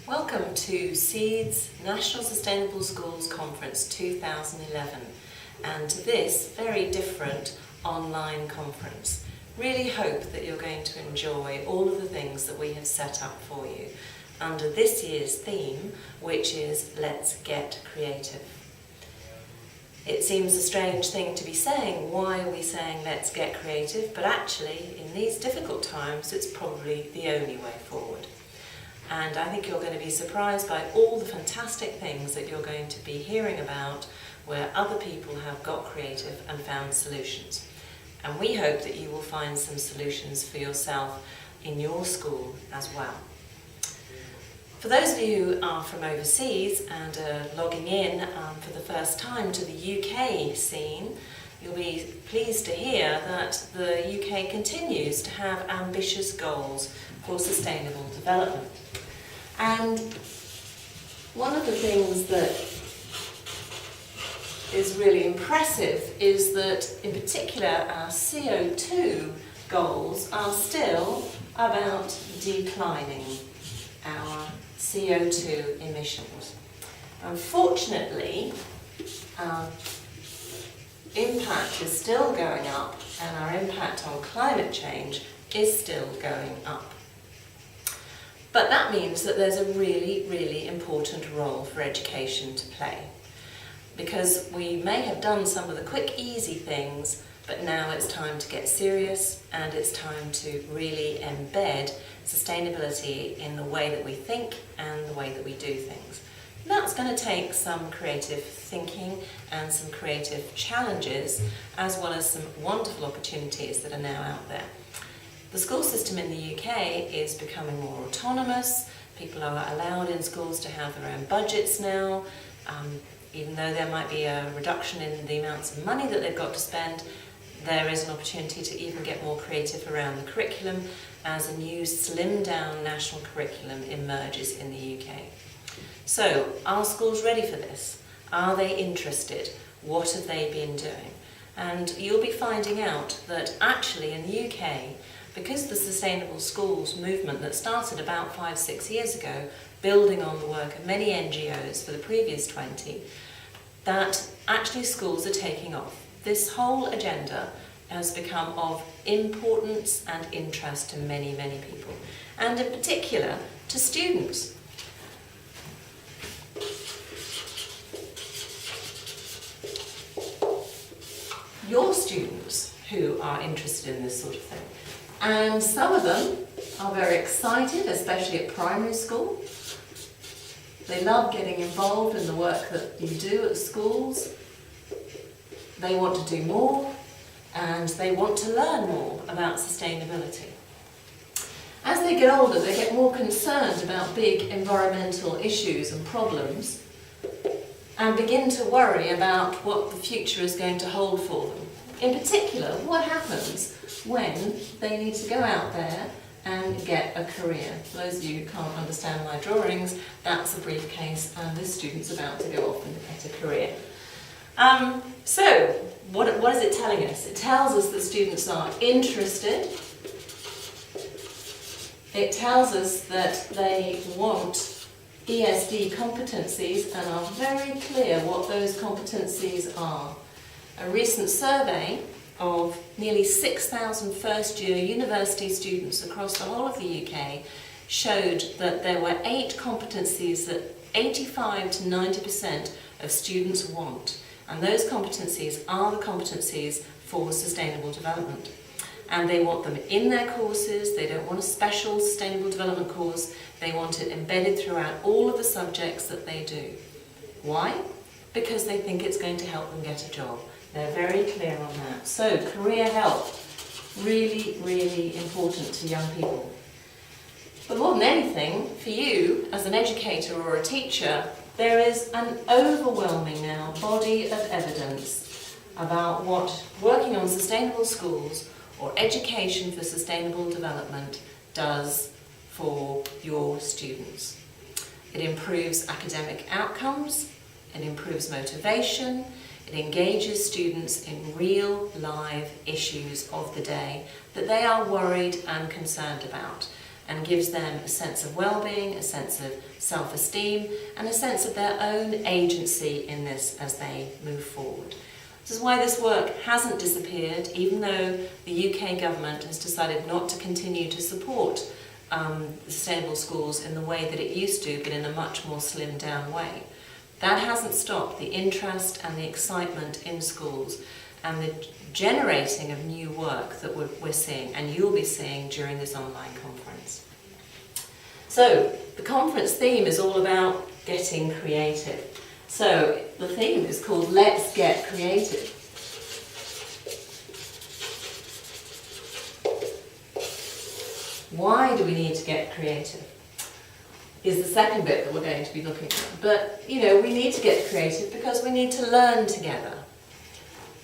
Welcome to SEED's National Sustainable Schools Conference 2011 and to this very different online conference. Really hope that you're going to enjoy all of the things that we have set up for you under this year's theme, which is Let's Get Creative. It seems a strange thing to be saying, why are we saying let's get creative? But actually, in these difficult times, it's probably the only way forward. And I think you're going to be surprised by all the fantastic things that you're going to be hearing about where other people have got creative and found solutions. And we hope that you will find some solutions for yourself in your school as well. For those of you who are from overseas and are logging in for the first time to the UK scene, you'll be pleased to hear that the UK continues to have ambitious goals for sustainable development. And one of the things that is really impressive is that, in particular, our CO2 goals are still about declining our CO2 emissions. Unfortunately, our impact is still going up and our impact on climate change is still going up. But that means that there's a really, really important role for education to play. Because we may have done some of the quick, easy things, but now it's time to get serious and it's time to really embed sustainability in the way that we think and the way that we do things. And that's going to take some creative thinking and some creative challenges, as well as some wonderful opportunities that are now out there. The school system in the UK is becoming more autonomous. People are allowed in schools to have their own budgets now. Even though there might be a reduction in the amounts of money that they've got to spend, there is an opportunity to even get more creative around the curriculum as a new slimmed down national curriculum emerges in the UK. So, are schools ready for this? Are they interested? What have they been doing? And you'll be finding out that actually in the UK, because the Sustainable Schools movement that started about 5-6 years ago, building on the work of many NGOs for the previous 20, that actually schools are taking off. This whole agenda has become of importance and interest to many, many people, and in particular to students. Your students who are interested in this sort of thing. And some of them are very excited, especially at primary school. They love getting involved in the work that you do at schools. They want to do more, and they want to learn more about sustainability. As they get older, they get more concerned about big environmental issues and problems, and begin to worry about what the future is going to hold for them. In particular, what happens when they need to go out there and get a career. For those of you who can't understand my drawings, that's a briefcase and this student's about to go off and get a career. So, what is it telling us? It tells us that students are interested. It tells us that they want ESD competencies and are very clear what those competencies are. A recent survey of nearly 6,000 first-year university students across the whole of the UK showed that there were 8 competencies that 85 to 90% of students want. And those competencies are the competencies for sustainable development. And they want them in their courses. They don't want a special sustainable development course. They want it embedded throughout all of the subjects that they do. Why? Because they think it's going to help them get a job. They're very clear on that. So, career help, really, really important to young people. But more than anything, for you, as an educator or a teacher, there is an overwhelming now body of evidence about what working on sustainable schools or education for sustainable development does for your students. It improves academic outcomes, it improves motivation, it engages students in real, live issues of the day that they are worried and concerned about. and gives them a sense of well-being, a sense of self-esteem, and a sense of their own agency in this as they move forward. This is why this work hasn't disappeared, even though the UK government has decided not to continue to support sustainable schools in the way that it used to, but in a much more slimmed down way. That hasn't stopped the interest and the excitement in schools and the generating of new work that we're seeing, and you'll be seeing during this online conference. So, the conference theme is all about getting creative. So, the theme is called Let's Get Creative. Why do we need to get creative? Is the second bit that we're going to be looking at. But, we need to get creative because we need to learn together.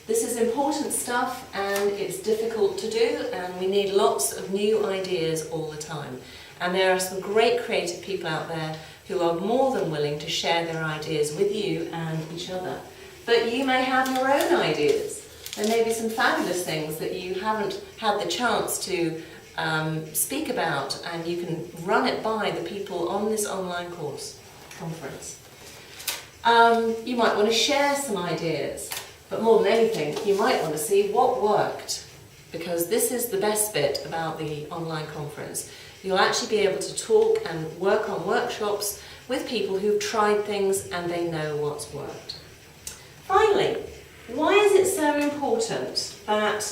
This is important stuff and it's difficult to do, and we need lots of new ideas all the time. And there are some great creative people out there who are more than willing to share their ideas with you and each other. But you may have your own ideas. There may be some fabulous things that you haven't had the chance to speak about, and you can run it by the people on this online conference. You might want to share some ideas, but more than anything, you might want to see what worked, because this is the best bit about the online conference. You'll actually be able to talk and work on workshops with people who've tried things and they know what's worked. Finally, why is it so important that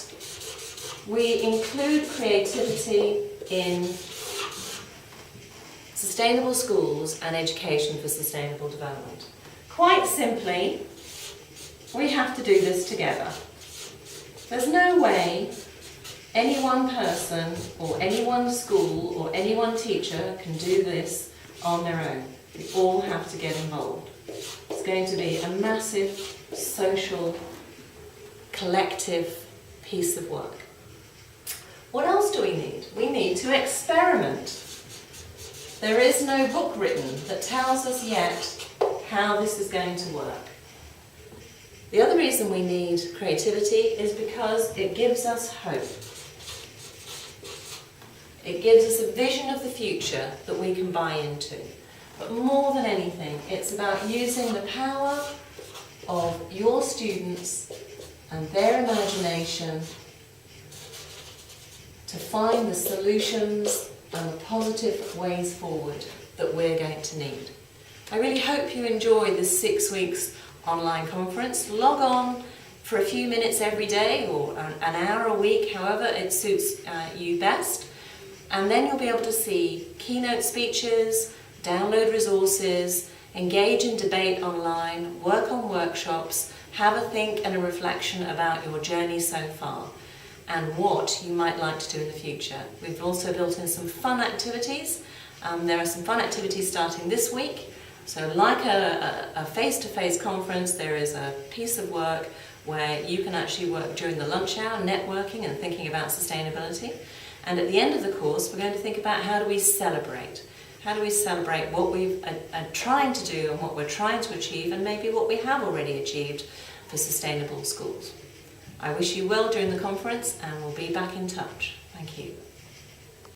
we include creativity in sustainable schools and education for sustainable development? Quite simply, we have to do this together. There's no way any one person or any one school or any one teacher can do this on their own. We all have to get involved. It's going to be a massive social, collective piece of work. What else do we need? We need to experiment. There is no book written that tells us yet how this is going to work. The other reason we need creativity is because it gives us hope. It gives us a vision of the future that we can buy into. But more than anything, it's about using the power of your students and their imagination to find the solutions and the positive ways forward that we're going to need. I really hope you enjoy this 6 weeks online conference. Log on for a few minutes every day or an hour a week, however it suits you best. And then you'll be able to see keynote speeches, download resources, engage in debate online, work on workshops, have a think and a reflection about your journey so far and what you might like to do in the future. We've also built in some fun activities. There are some fun activities starting this week. So like a face-to-face conference, there is a piece of work where you can actually work during the lunch hour, networking and thinking about sustainability. And at the end of the course, we're going to think about how do we celebrate. How do we celebrate what we are trying to do and what we're trying to achieve, and maybe what we have already achieved for sustainable schools. I wish you well during the conference, and we'll be back in touch. Thank you.